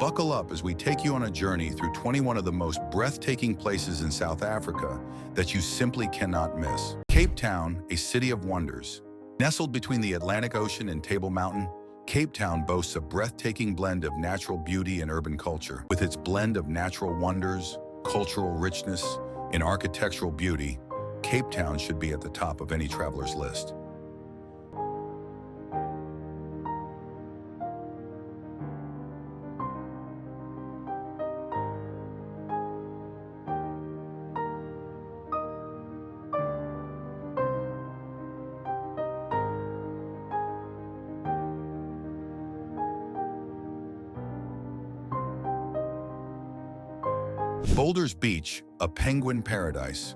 Buckle up as we take you on a journey through 21 of the most breathtaking places in South Africa that you simply cannot miss. Cape Town, a city of wonders. Nestled between the Atlantic Ocean and Table Mountain, Cape Town boasts a breathtaking blend of natural beauty and urban culture. With its blend of natural wonders, cultural richness, and architectural beauty, Cape Town should be at the top of any traveler's list. Boulders Beach, a penguin paradise.